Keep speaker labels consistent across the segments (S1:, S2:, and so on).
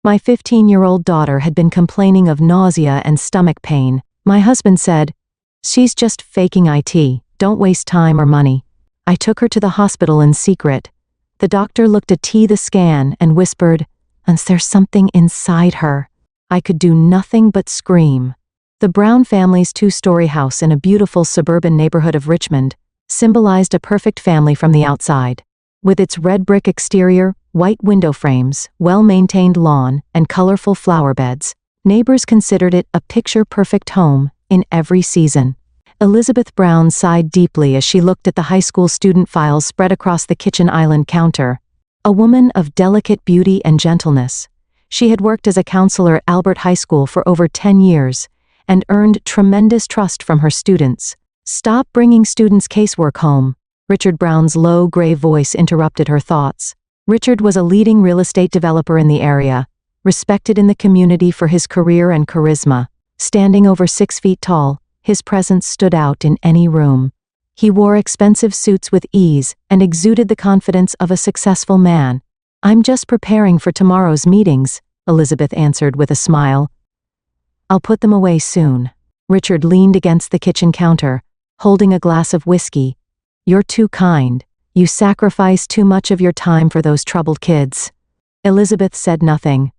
S1: My 15-year-old daughter had been complaining of nausea and stomach pain. My husband said, "She's just faking it, don't waste time or money." I took her to the hospital in secret. The doctor looked at the scan and whispered, "There's something inside her." I could do nothing but scream. The Brown family's two-story house in a beautiful suburban neighborhood of Richmond symbolized a perfect family from the outside. With its red brick exterior, white window frames, well-maintained lawn, and colorful flower beds, neighbors considered it a picture-perfect home in every season. Elizabeth Brown sighed deeply as she looked at the high school student files spread across the kitchen island counter. A woman of delicate beauty and gentleness, she had worked as a counselor at Albert High School for over 10 years and earned tremendous trust from her students. "Stop bringing students' casework home," Richard Brown's low, gray voice interrupted her thoughts. Richard was a leading real estate developer in the area, respected in the community for his career and charisma. Standing over 6 feet tall, his presence stood out in any room. He wore expensive suits with ease and exuded the confidence of a successful man. "I'm just preparing for tomorrow's meetings," Elizabeth answered with a smile. "I'll put them away soon." Richard leaned against the kitchen counter, holding a glass of whiskey. "You're too kind. You sacrifice too much of your time for those troubled kids." Elizabeth said nothing.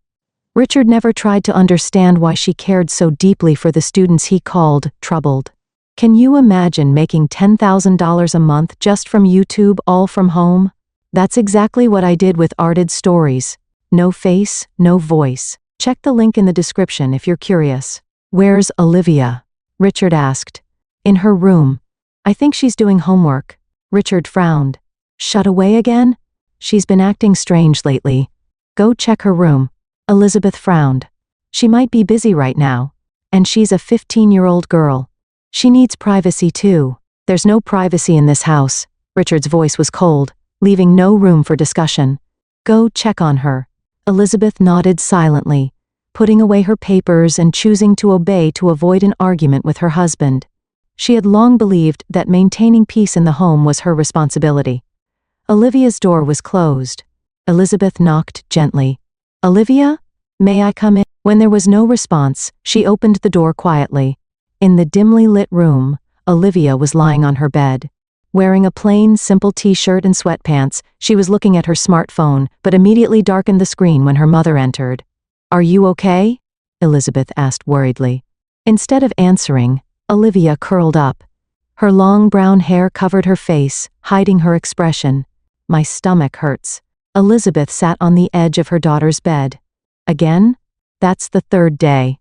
S1: Richard never tried to understand why she cared so deeply for the students he called troubled. Can you imagine making $10,000 a month just from YouTube, all from home? That's exactly what I did with Arted Stories. No face, no voice. Check the link in the description if you're curious. "Where's Olivia?" Richard asked. "In her room. I think she's doing homework." Richard frowned. "Shut away again? She's been acting strange lately. Go check her room." Elizabeth frowned. "She might be busy right now. And she's a 15-year-old girl. She needs privacy too." "There's no privacy in this house." Richard's voice was cold, leaving no room for discussion. "Go check on her." Elizabeth nodded silently, putting away her papers and choosing to obey to avoid an argument with her husband. She had long believed that maintaining peace in the home was her responsibility. Olivia's door was closed. Elizabeth knocked gently. "Olivia? May I come in?" When there was no response, she opened the door quietly. In the dimly lit room, Olivia was lying on her bed. Wearing a plain, simple t-shirt and sweatpants, she was looking at her smartphone, but immediately darkened the screen when her mother entered. "Are you okay?" Elizabeth asked worriedly. Instead of answering, Olivia curled up. Her long brown hair covered her face, hiding her expression. "My stomach hurts." Elizabeth sat on the edge of her daughter's bed. "Again? That's the 3rd day."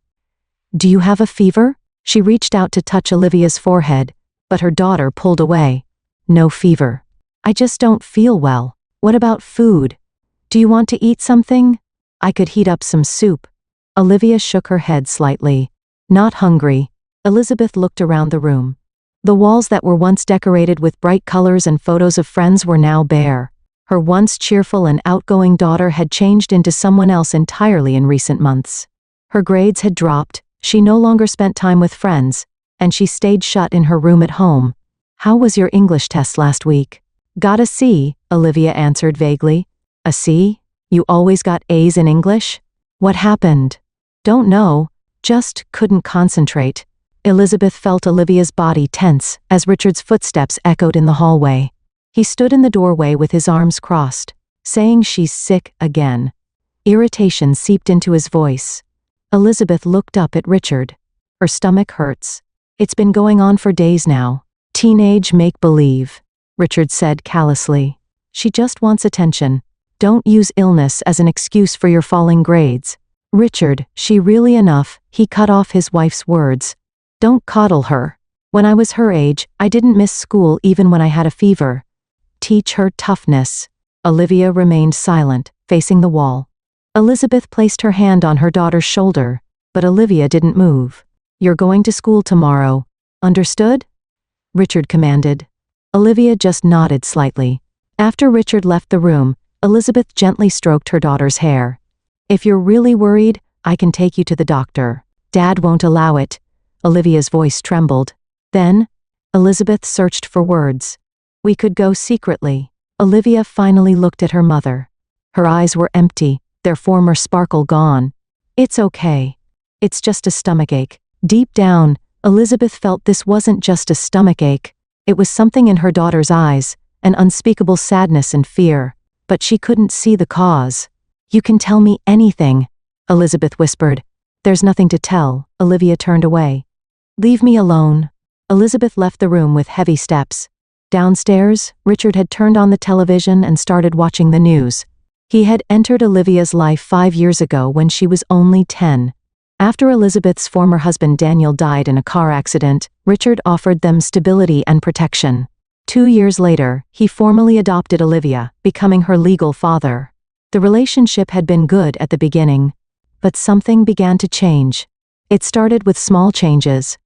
S1: "Do you have a fever?" She reached out to touch Olivia's forehead, but her daughter pulled away. "No fever. I just don't feel well." "What about food? Do you want to eat something? I could heat up some soup." Olivia shook her head slightly. "Not hungry." Elizabeth looked around the room. The walls that were once decorated with bright colors and photos of friends were now bare. Her once cheerful and outgoing daughter had changed into someone else entirely in recent months. Her grades had dropped, she no longer spent time with friends, and she stayed shut in her room at home. "How was your English test last week?" "Got a C," Olivia answered vaguely. "A C? You always got A's in English? What happened?" "Don't know. Just couldn't concentrate." Elizabeth felt Olivia's body tense as Richard's footsteps echoed in the hallway. He stood in the doorway with his arms crossed, saying she's sick again. Irritation seeped into his voice. Elizabeth looked up at Richard. Her stomach hurts. "It's been going on for days now. Teenage make-believe," Richard said callously. "She just wants attention. Don't use illness as an excuse for your falling grades." "Richard, she really enough," he cut off his wife's words. "Don't coddle her. When I was her age, I didn't miss school even when I had a fever. Teach her toughness." Olivia remained silent, facing the wall. Elizabeth placed her hand on her daughter's shoulder, but Olivia didn't move. "You're going to school tomorrow. Understood?" Richard commanded. Olivia just nodded slightly. After Richard left the room, Elizabeth gently stroked her daughter's hair. "If you're really worried, I can take you to the doctor." "Dad won't allow it." Olivia's voice trembled. Then, Elizabeth searched for words. "We could go secretly." Olivia finally looked at her mother. Her eyes were empty, their former sparkle gone. It's okay. It's just a stomachache. Deep down, Elizabeth felt this wasn't just a stomachache. It was something in her daughter's eyes, an unspeakable sadness and fear. But she couldn't see the cause. You can tell me anything, Elizabeth whispered. There's nothing to tell. Olivia turned away. Leave me alone. Elizabeth left the room with heavy steps. Downstairs, Richard had turned on the television and started watching the news. He had entered Olivia's life 5 years ago when she was only 10. After Elizabeth's former husband Daniel died in a car accident, Richard offered them stability and protection. 2 years later, he formally adopted Olivia, becoming her legal father. The relationship had been good at the beginning, but something began to change. It started with small changes.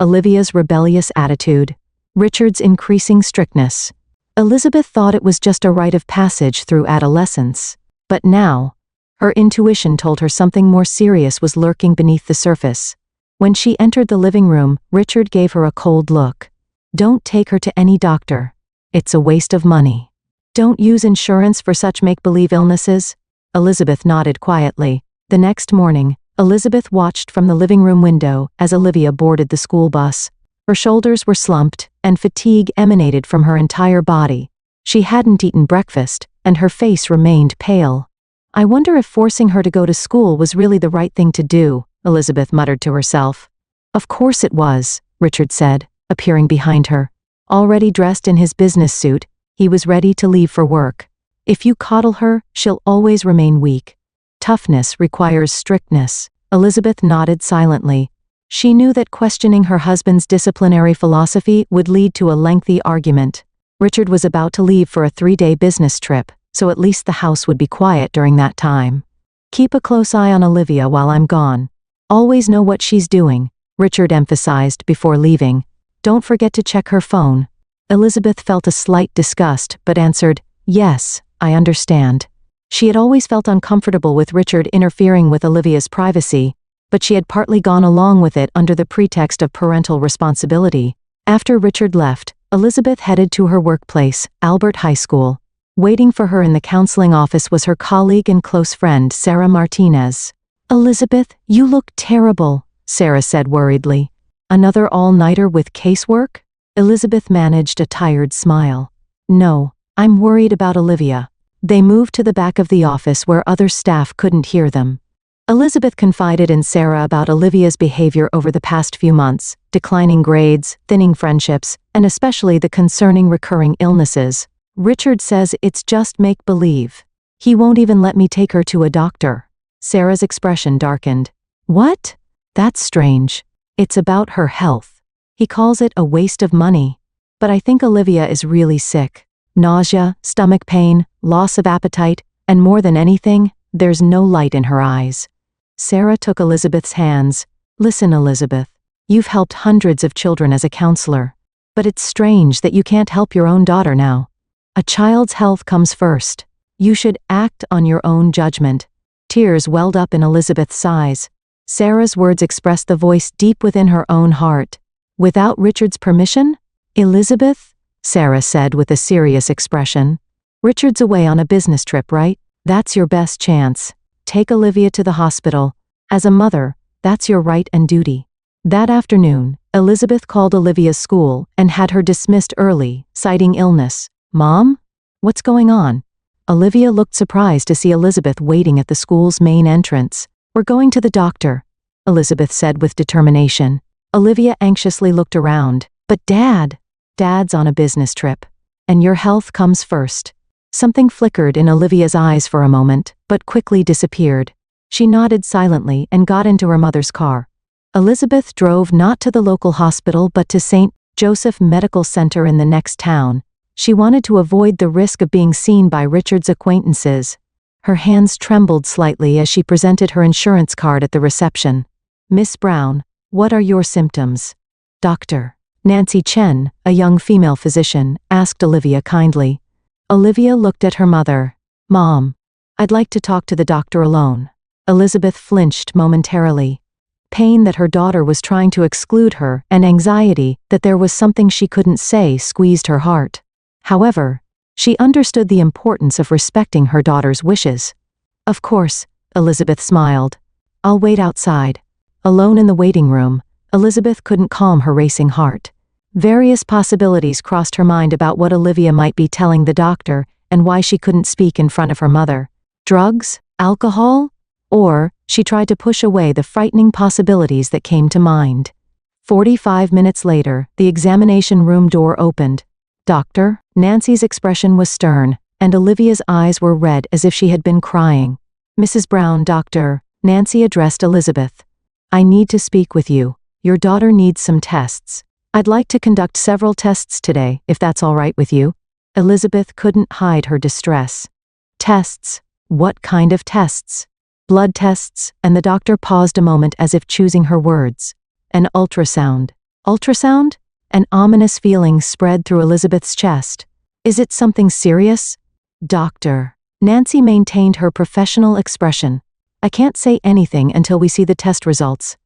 S1: Olivia's rebellious attitude, Richard's increasing strictness. Elizabeth thought it was just a rite of passage through adolescence. But now, her intuition told her something more serious was lurking beneath the surface. When she entered the living room, Richard gave her a cold look. Don't take her to any doctor. It's a waste of money. Don't use insurance for such make-believe illnesses. Elizabeth nodded quietly. The next morning, Elizabeth watched from the living room window as Olivia boarded the school bus. Her shoulders were slumped, and fatigue emanated from her entire body. She hadn't eaten breakfast, and her face remained pale. I wonder if forcing her to go to school was really the right thing to do, Elizabeth muttered to herself. Of course it was, Richard said, appearing behind her. Already dressed in his business suit, he was ready to leave for work. If you coddle her, she'll always remain weak. Toughness requires strictness. Elizabeth nodded silently. She knew that questioning her husband's disciplinary philosophy would lead to a lengthy argument. Richard was about to leave for a 3-day business trip, so at least the house would be quiet during that time. Keep a close eye on Olivia while I'm gone. Always know what she's doing, Richard emphasized before leaving. Don't forget to check her phone. Elizabeth felt a slight disgust, but answered, Yes, I understand. She had always felt uncomfortable with Richard interfering with Olivia's privacy, but she had partly gone along with it under the pretext of parental responsibility. After Richard left, Elizabeth headed to her workplace, Albert High School. Waiting for her in the counseling office was her colleague and close friend, Sarah Martinez. Elizabeth, you look terrible, Sarah said worriedly. Another all-nighter with casework? Elizabeth managed a tired smile. No, I'm worried about Olivia. They moved to the back of the office where other staff couldn't hear them. Elizabeth confided in Sarah about Olivia's behavior over the past few months, declining grades, thinning friendships, and especially the concerning recurring illnesses. Richard says it's just make-believe. He won't even let me take her to a doctor. Sarah's expression darkened. What? That's strange. It's about her health. He calls it a waste of money. But I think Olivia is really sick. Nausea, stomach pain, loss of appetite, and more than anything, there's no light in her eyes. Sarah took Elizabeth's hands. Listen, Elizabeth, you've helped hundreds of children as a counselor. But it's strange that you can't help your own daughter now. A child's health comes first. You should act on your own judgment. Tears welled up in Elizabeth's eyes. Sarah's words expressed the voice deep within her own heart. Without Richard's permission? Elizabeth? Sarah said with a serious expression. Richard's away on a business trip, right? That's your best chance. Take Olivia to the hospital. As a mother, that's your right and duty. That afternoon, Elizabeth called Olivia's school and had her dismissed early, citing illness. Mom? What's going on? Olivia looked surprised to see Elizabeth waiting at the school's main entrance. We're going to the doctor, Elizabeth said with determination. Olivia anxiously looked around. But Dad? Dad's on a business trip. And your health comes first. Something flickered in Olivia's eyes for a moment, but quickly disappeared. She nodded silently and got into her mother's car. Elizabeth drove not to the local hospital but to St. Joseph Medical Center in the next town. She wanted to avoid the risk of being seen by Richard's acquaintances. Her hands trembled slightly as she presented her insurance card at the reception. Miss Brown, what are your symptoms? Doctor Nancy Chen, a young female physician, asked Olivia kindly. Olivia looked at her mother. Mom, I'd like to talk to the doctor alone. Elizabeth flinched momentarily. Pain that her daughter was trying to exclude her and anxiety that there was something she couldn't say squeezed her heart. However, she understood the importance of respecting her daughter's wishes. Of course, Elizabeth smiled. I'll wait outside. Alone in the waiting room, Elizabeth couldn't calm her racing heart. Various possibilities crossed her mind about what Olivia might be telling the doctor and why she couldn't speak in front of her mother. Drugs? Alcohol? Or, she tried to push away the frightening possibilities that came to mind. 45 minutes later, the examination room door opened. Doctor? Nancy's expression was stern, and Olivia's eyes were red as if she had been crying. Mrs. Brown, doctor, Nancy addressed Elizabeth. I need to speak with you. Your daughter needs some tests. I'd like to conduct several tests today, if that's all right with you. Elizabeth couldn't hide her distress. Tests? What kind of tests? Blood tests, and the doctor paused a moment as if choosing her words. An ultrasound. Ultrasound? An ominous feeling spread through Elizabeth's chest. Is it something serious? Doctor. Nancy maintained her professional expression. I can't say anything until we see the test results.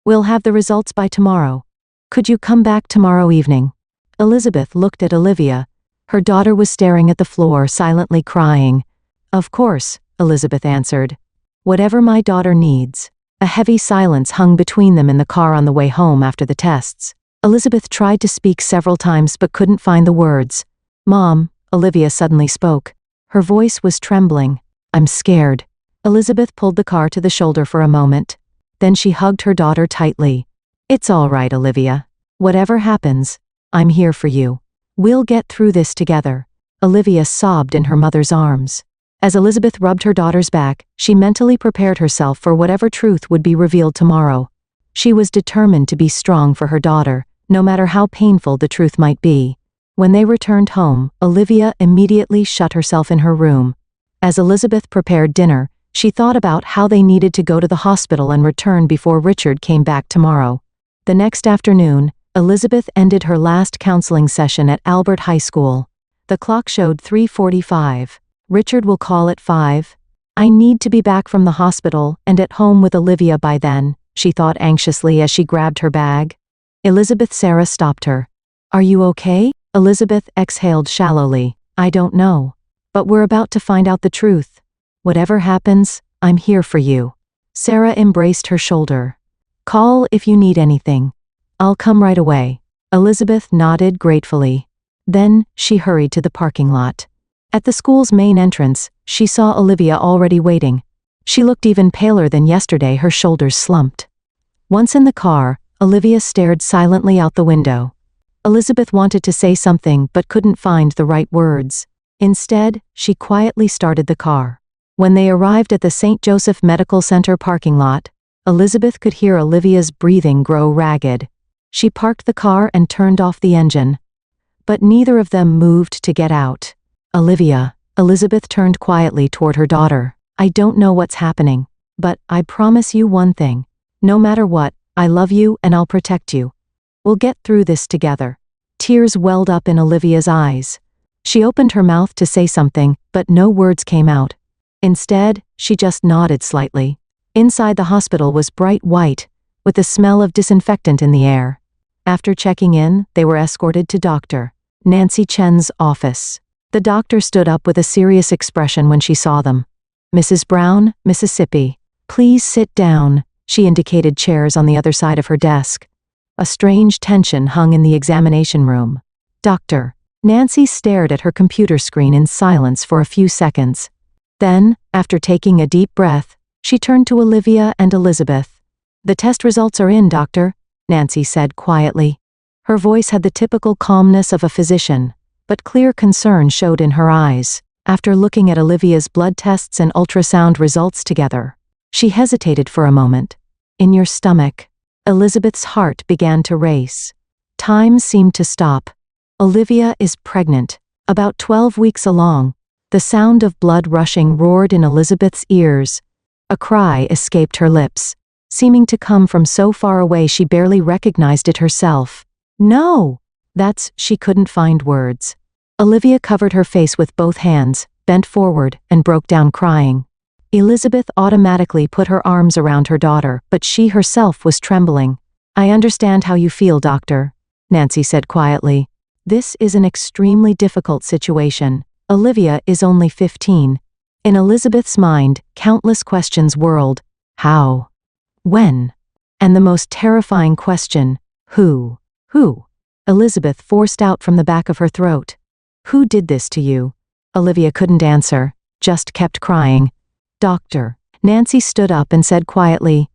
S1: We'll have the results by tomorrow. Could you come back tomorrow evening? Elizabeth looked at Olivia. Her daughter was staring at the floor, silently crying. Of course, Elizabeth answered. Whatever my daughter needs. A heavy silence hung between them in the car on the way home after the tests. Elizabeth tried to speak several times but couldn't find the words. Mom, Olivia suddenly spoke. Her voice was trembling. I'm scared. Elizabeth pulled the car to the shoulder for a moment. Then she hugged her daughter tightly. It's all right, Olivia. Whatever happens, I'm here for you. We'll get through this together. Olivia sobbed in her mother's arms. As Elizabeth rubbed her daughter's back, she mentally prepared herself for whatever truth would be revealed tomorrow. She was determined to be strong for her daughter, no matter how painful the truth might be. When they returned home, Olivia immediately shut herself in her room. As Elizabeth prepared dinner, she thought about how they needed to go to the hospital and return before Richard came back tomorrow. The next afternoon, Elizabeth ended her last counseling session at Albert High School. The clock showed 3:45. Richard will call at 5. I need to be back from the hospital and at home with Olivia by then, she thought anxiously as she grabbed her bag. Elizabeth Sarah stopped her. Are you okay? Elizabeth exhaled shallowly. I don't know. But we're about to find out the truth. Whatever happens, I'm here for you. Sarah embraced her shoulder. Call if you need anything. I'll come right away. Elizabeth nodded gratefully. Then, she hurried to the parking lot. At the school's main entrance, she saw Olivia already waiting. She looked even paler than yesterday, her shoulders slumped. Once in the car, Olivia stared silently out the window. Elizabeth wanted to say something but couldn't find the right words. Instead, she quietly started the car. When they arrived at the St. Joseph Medical Center parking lot, Elizabeth could hear Olivia's breathing grow ragged. She parked the car and turned off the engine. But neither of them moved to get out. Olivia, Elizabeth turned quietly toward her daughter. I don't know what's happening, but I promise you one thing. No matter what, I love you and I'll protect you. We'll get through this together. Tears welled up in Olivia's eyes. She opened her mouth to say something, but no words came out. Instead, she just nodded slightly. Inside the hospital was bright white, with the smell of disinfectant in the air. After checking in, they were escorted to Dr. Nancy Chen's office. The doctor stood up with a serious expression when she saw them. Mrs. Brown, Mississippi. Please sit down. She indicated chairs on the other side of her desk. A strange tension hung in the examination room. Doctor. Nancy stared at her computer screen in silence for a few seconds. Then, after taking a deep breath, she turned to Olivia and Elizabeth. The test results are in, doctor, Nancy said quietly. Her voice had the typical calmness of a physician, but clear concern showed in her eyes. After looking at Olivia's blood tests and ultrasound results together, she hesitated for a moment. In your stomach. Elizabeth's heart began to race. Time seemed to stop. Olivia is pregnant, about 12 weeks along. The sound of blood rushing roared in Elizabeth's ears. A cry escaped her lips, seeming to come from so far away she barely recognized it herself. No! She couldn't find words. Olivia covered her face with both hands, bent forward, and broke down crying. Elizabeth automatically put her arms around her daughter, but she herself was trembling. I understand how you feel, doctor, Nancy said quietly. This is an extremely difficult situation. Olivia is only 15. In Elizabeth's mind, countless questions whirled. How? When? And the most terrifying question, who? Who? Elizabeth forced out from the back of her throat. Who did this to you? Olivia couldn't answer, just kept crying. Doctor. Nancy stood up and said quietly,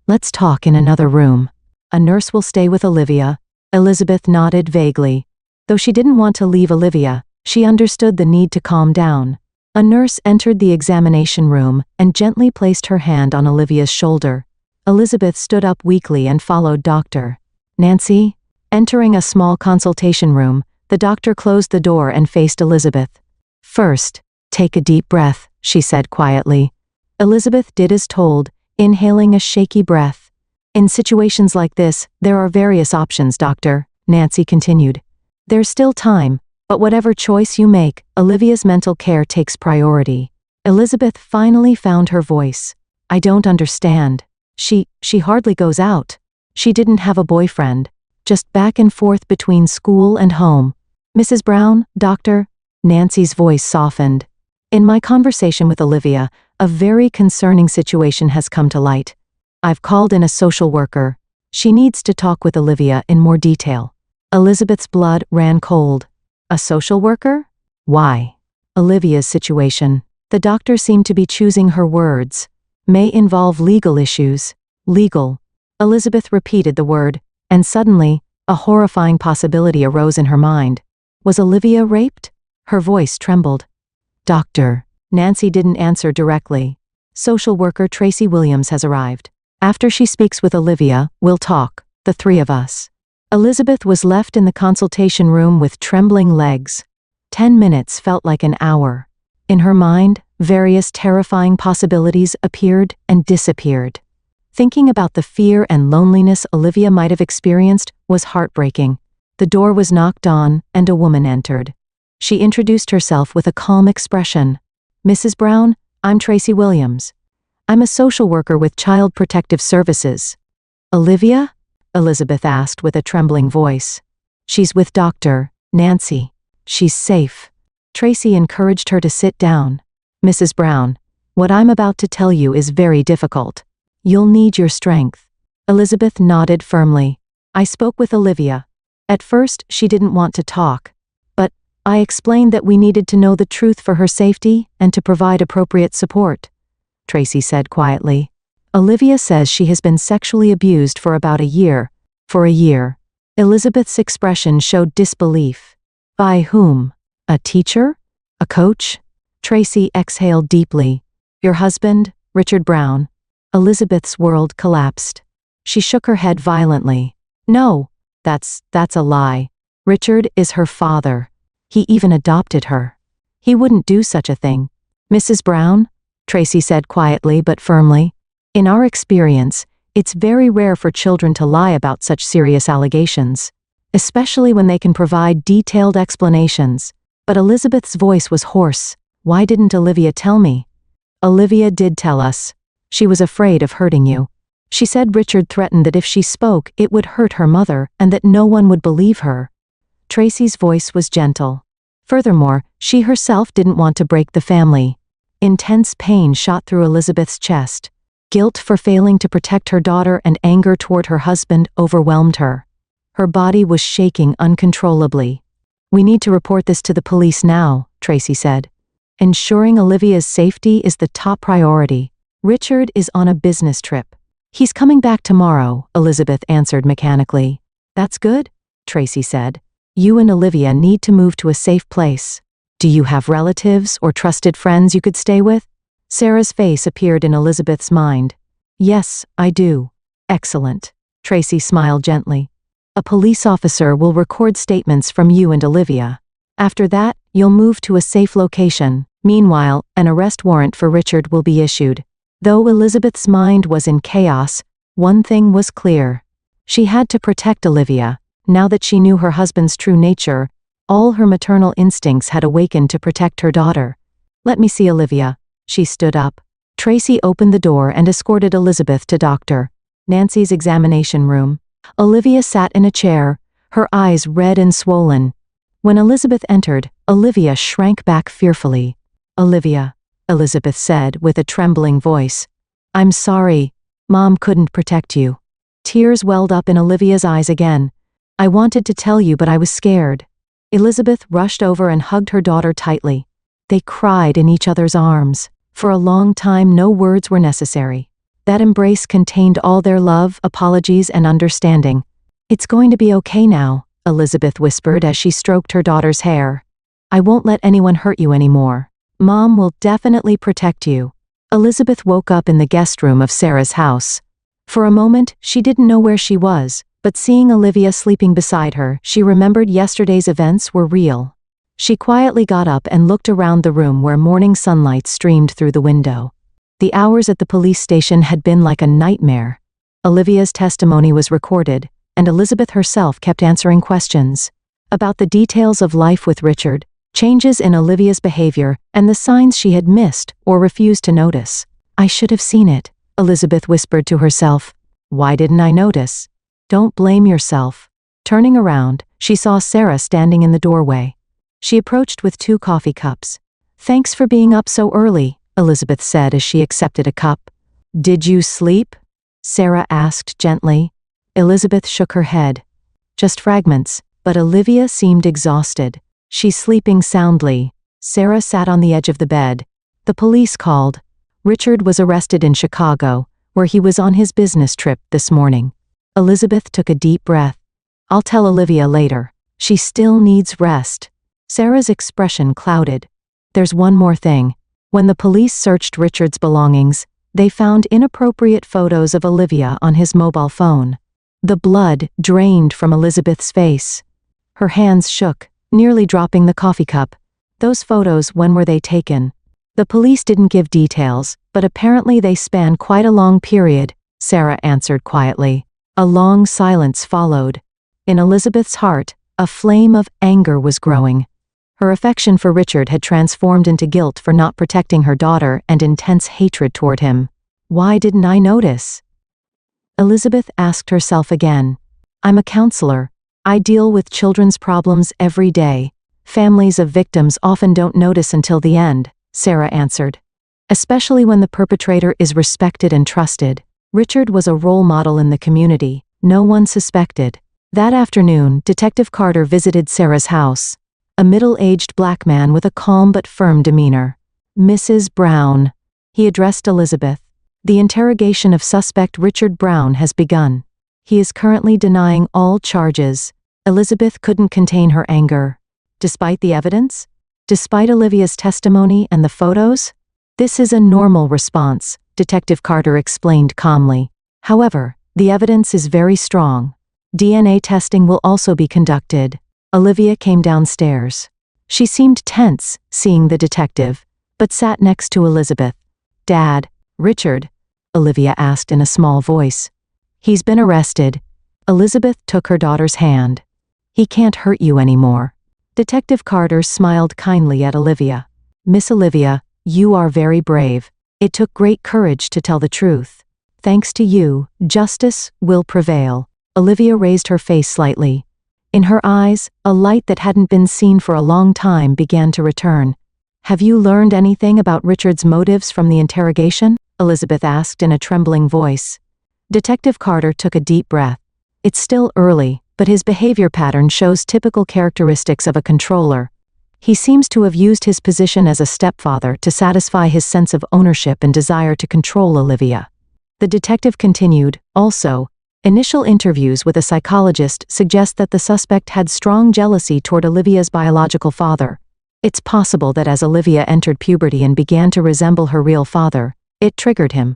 S1: "Let's talk in another room. A nurse will stay with Olivia." Elizabeth nodded vaguely. Though she didn't want to leave Olivia, she understood the need to calm down. A nurse entered the examination room and gently placed her hand on Olivia's shoulder. Elizabeth stood up weakly and followed Dr. Nancy. Entering a small consultation room, the doctor closed the door and faced Elizabeth. "First, take a deep breath," she said quietly. Elizabeth did as told, inhaling a shaky breath. "In situations like this, there are various options, doctor," Nancy continued. "There's still time, but whatever choice you make, Olivia's mental care takes priority." Elizabeth finally found her voice. "I don't understand. She hardly goes out. She didn't have a boyfriend. Just back and forth between school and home." "Mrs. Brown, doctor?" Nancy's voice softened. "In my conversation with Olivia, a very concerning situation has come to light. I've called in a social worker. She needs to talk with Olivia in more detail." Elizabeth's blood ran cold. "A social worker? Why?" "Olivia's situation." The doctor seemed to be choosing her words. "May involve legal issues." "Legal." Elizabeth repeated the word, and suddenly, a horrifying possibility arose in her mind. Was Olivia raped? Her voice trembled. "Doctor." Nancy didn't answer directly. "Social worker Tracy Williams has arrived. After she speaks with Olivia, we'll talk, the three of us." Elizabeth was left in the consultation room with trembling legs. 10 minutes felt like an hour. In her mind, various terrifying possibilities appeared and disappeared. Thinking about the fear and loneliness Olivia might have experienced was heartbreaking. The door was knocked on, and a woman entered. She introduced herself with a calm expression. "Mrs. Brown, I'm Tracy Williams. I'm a social worker with Child Protective Services." "Olivia?" Elizabeth asked with a trembling voice. "She's with Dr. Nancy. She's safe." Tracy encouraged her to sit down. "Mrs. Brown, what I'm about to tell you is very difficult. You'll need your strength." Elizabeth nodded firmly. "I spoke with Olivia. At first, she didn't want to talk. But I explained that we needed to know the truth for her safety and to provide appropriate support," Tracy said quietly. "Olivia says she has been sexually abused for about a year." "For a year." Elizabeth's expression showed disbelief. "By whom? A teacher? A coach?" Tracy exhaled deeply. "Your husband, Richard Brown." Elizabeth's world collapsed. She shook her head violently. "No, that's a lie. Richard is her father. He even adopted her. He wouldn't do such a thing." "Mrs. Brown," Tracy said quietly but firmly, "in our experience, it's very rare for children to lie about such serious allegations, especially when they can provide detailed explanations." But Elizabeth's voice was hoarse. "Why didn't Olivia tell me?" "Olivia did tell us. She was afraid of hurting you. She said Richard threatened that if she spoke, it would hurt her mother and that no one would believe her." Tracy's voice was gentle. "Furthermore, she herself didn't want to break the family." Intense pain shot through Elizabeth's chest. Guilt for failing to protect her daughter and anger toward her husband overwhelmed her. Her body was shaking uncontrollably. "We need to report this to the police now," Tracy said. "Ensuring Olivia's safety is the top priority. Richard is on a business trip. He's coming back tomorrow," Elizabeth answered mechanically. "That's good," Tracy said. "You and Olivia need to move to a safe place. Do you have relatives or trusted friends you could stay with?" Sarah's face appeared in Elizabeth's mind. "Yes, I do." "Excellent." Tracy smiled gently. "A police officer will record statements from you and Olivia. After that, you'll move to a safe location. Meanwhile, an arrest warrant for Richard will be issued." Though Elizabeth's mind was in chaos, one thing was clear. She had to protect Olivia. Now that she knew her husband's true nature, all her maternal instincts had awakened to protect her daughter. "Let me see Olivia." She stood up. Tracy opened the door and escorted Elizabeth to Dr. Nancy's examination room. Olivia sat in a chair, her eyes red and swollen. When Elizabeth entered, Olivia shrank back fearfully. "Olivia." Elizabeth said with a trembling voice. I'm sorry. Mom couldn't protect you. Tears welled up in Olivia's eyes again. I wanted to tell you, but I was scared. Elizabeth rushed over and hugged her daughter tightly. They cried in each other's arms. For a long time, no words were necessary. That embrace contained all their love, apologies, and understanding. It's going to be okay now, Elizabeth whispered as she stroked her daughter's hair. I won't let anyone hurt you anymore. Mom will definitely protect you. Elizabeth woke up in the guest room of Sarah's house. For a moment, she didn't know where she was, but seeing Olivia sleeping beside her, she remembered yesterday's events were real. She quietly got up and looked around the room where morning sunlight streamed through the window. The hours at the police station had been like a nightmare. Olivia's testimony was recorded, and Elizabeth herself kept answering questions about the details of life with Richard, changes in Olivia's behavior, and the signs she had missed or refused to notice. I should have seen it, Elizabeth whispered to herself. Why didn't I notice? Don't blame yourself. Turning around, she saw Sarah standing in the doorway. She approached with 2 coffee cups. Thanks for being up so early, Elizabeth said as she accepted a cup. Did you sleep? Sarah asked gently. Elizabeth shook her head. Just fragments, but Olivia seemed exhausted. She's sleeping soundly. Sarah sat on the edge of the bed. The police called. Richard was arrested in Chicago, where he was on his business trip this morning. Elizabeth took a deep breath. I'll tell Olivia later. She still needs rest. Sarah's expression clouded. There's one more thing. When the police searched Richard's belongings, they found inappropriate photos of Olivia on his mobile phone. The blood drained from Elizabeth's face. Her hands shook, nearly dropping the coffee cup. Those photos, when were they taken? The police didn't give details, but apparently they span quite a long period, Sarah answered quietly. A long silence followed. In Elizabeth's heart, a flame of anger was growing. Her affection for Richard had transformed into guilt for not protecting her daughter and intense hatred toward him. Why didn't I notice? Elizabeth asked herself again. I'm a counselor. I deal with children's problems every day. Families of victims often don't notice until the end, Sarah answered. Especially when the perpetrator is respected and trusted. Richard was a role model in the community. No one suspected. That afternoon, Detective Carter visited Sarah's house. A middle-aged black man with a calm but firm demeanor. Mrs. Brown. He addressed Elizabeth. The interrogation of suspect Richard Brown has begun. He is currently denying all charges. Elizabeth couldn't contain her anger. Despite the evidence? Despite Olivia's testimony and the photos? This is a normal response, Detective Carter explained calmly. However, the evidence is very strong. DNA testing will also be conducted. Olivia came downstairs. She seemed tense, seeing the detective, but sat next to Elizabeth. Dad, Richard? Olivia asked in a small voice. He's been arrested. Elizabeth took her daughter's hand. He can't hurt you anymore. Detective Carter smiled kindly at Olivia. Miss Olivia, you are very brave. It took great courage to tell the truth. Thanks to you, justice will prevail. Olivia raised her face slightly. In her eyes, a light that hadn't been seen for a long time began to return. Have you learned anything about Richard's motives from the interrogation? Elizabeth asked in a trembling voice. Detective Carter took a deep breath. It's still early, but his behavior pattern shows typical characteristics of a controller. He seems to have used his position as a stepfather to satisfy his sense of ownership and desire to control Olivia. The detective continued, also, initial interviews with a psychologist suggest that the suspect had strong jealousy toward Olivia's biological father. It's possible that as Olivia entered puberty and began to resemble her real father, it triggered him.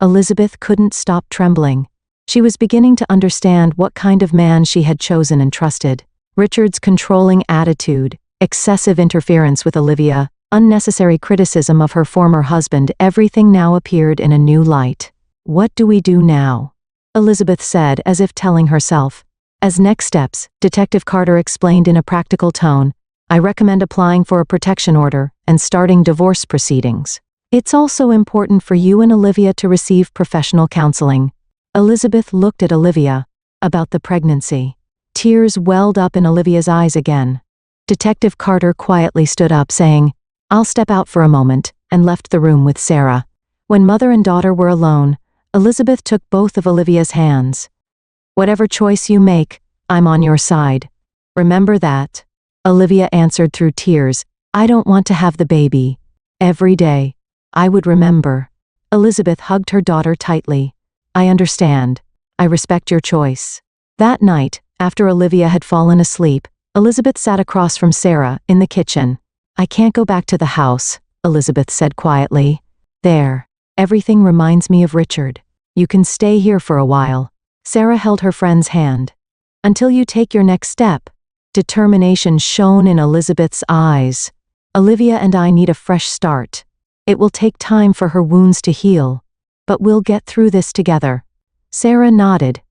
S1: Elizabeth couldn't stop trembling. She was beginning to understand what kind of man she had chosen and trusted. Richard's controlling attitude, excessive interference with Olivia, unnecessary criticism of her former husband, everything now appeared in a new light. What do we do now? Elizabeth said as if telling herself. As next steps, Detective Carter explained in a practical tone, I recommend applying for a protection order and starting divorce proceedings. It's also important for you and Olivia to receive professional counseling. Elizabeth looked at Olivia. About the pregnancy. Tears welled up in Olivia's eyes again. Detective Carter quietly stood up saying, I'll step out for a moment. and left the room with Sarah. When mother and daughter were alone, Elizabeth took both of Olivia's hands. "Whatever choice you make, I'm on your side. Remember that." Olivia answered through tears, "I don't want to have the baby. Every day. I would remember." Elizabeth hugged her daughter tightly. "I understand. I respect your choice." That night, after Olivia had fallen asleep, Elizabeth sat across from Sarah in the kitchen. "I can't go back to the house," Elizabeth said quietly. "There. Everything reminds me of Richard. You can stay here for a while." Sarah held her friend's hand. "Until you take your next step." Determination shone in Elizabeth's eyes. "Olivia and I need a fresh start. It will take time for her wounds to heal. But we'll get through this together." Sarah nodded.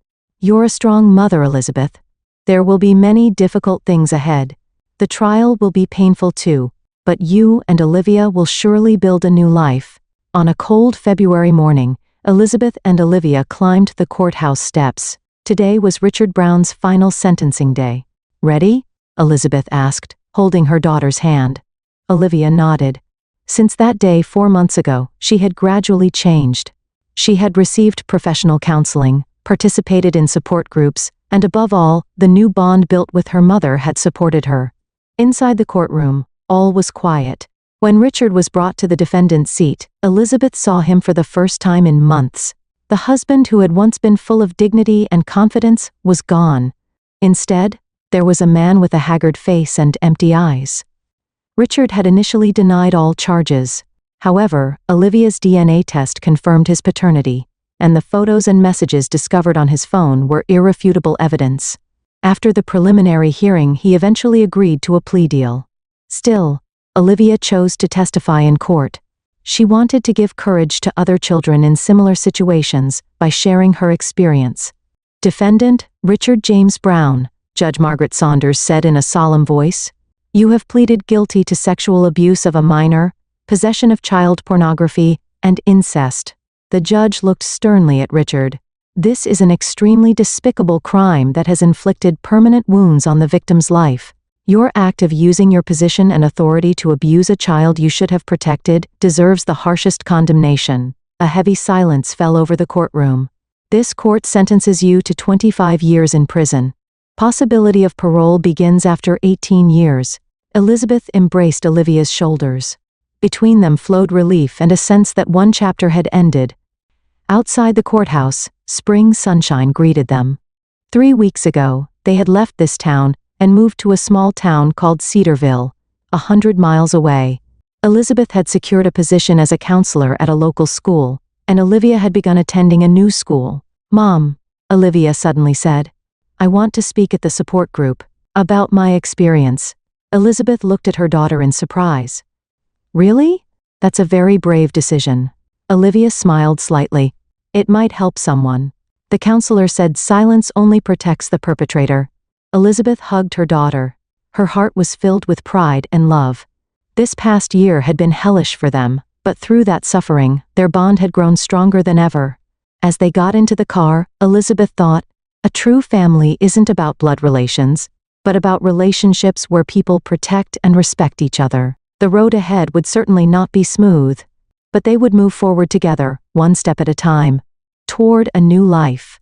S1: "You're a strong mother, Elizabeth. There will be many difficult things ahead. The trial will be painful too, but you and Olivia will surely build a new life." On a cold February morning, Elizabeth and Olivia climbed the courthouse steps. Today was Richard Brown's final sentencing day. "Ready?" Elizabeth asked, holding her daughter's hand. Olivia nodded. Since that day 4 months ago, she had gradually changed. She had received professional counseling, participated in support groups, and above all, the new bond built with her mother had supported her. Inside the courtroom, all was quiet. When Richard was brought to the defendant's seat, Elizabeth saw him for the first time in months. The husband who had once been full of dignity and confidence was gone. Instead, there was a man with a haggard face and empty eyes. Richard had initially denied all charges. However, Olivia's DNA test confirmed his paternity, and the photos and messages discovered on his phone were irrefutable evidence. After the preliminary hearing, he eventually agreed to a plea deal. Still, Olivia chose to testify in court. She wanted to give courage to other children in similar situations by sharing her experience. "Defendant, Richard James Brown," Judge Margaret Saunders said in a solemn voice, "you have pleaded guilty to sexual abuse of a minor, possession of child pornography, and incest." The judge looked sternly at Richard. "This is an extremely despicable crime that has inflicted permanent wounds on the victim's life. Your act of using your position and authority to abuse a child you should have protected deserves the harshest condemnation." A heavy silence fell over the courtroom. "This court sentences you to 25 years in prison. Possibility of parole begins after 18 years. Elizabeth embraced Olivia's shoulders. Between them flowed relief and a sense that one chapter had ended. Outside the courthouse, spring sunshine greeted them. 3 weeks ago, they had left this town and moved to a small town called Cedarville, 100 miles away. Elizabeth had secured a position as a counselor at a local school, and Olivia had begun attending a new school. "Mom," Olivia suddenly said, "I want to speak at the support group about my experience." Elizabeth looked at her daughter in surprise. "Really? That's a very brave decision." Olivia smiled slightly. "It might help someone." The counselor said silence only protects the perpetrator. Elizabeth hugged her daughter. Her heart was filled with pride and love. This past year had been hellish for them, but through that suffering, their bond had grown stronger than ever. As they got into the car, Elizabeth thought, a true family isn't about blood relations, but about relationships where people protect and respect each other. The road ahead would certainly not be smooth, but they would move forward together, one step at a time, toward a new life.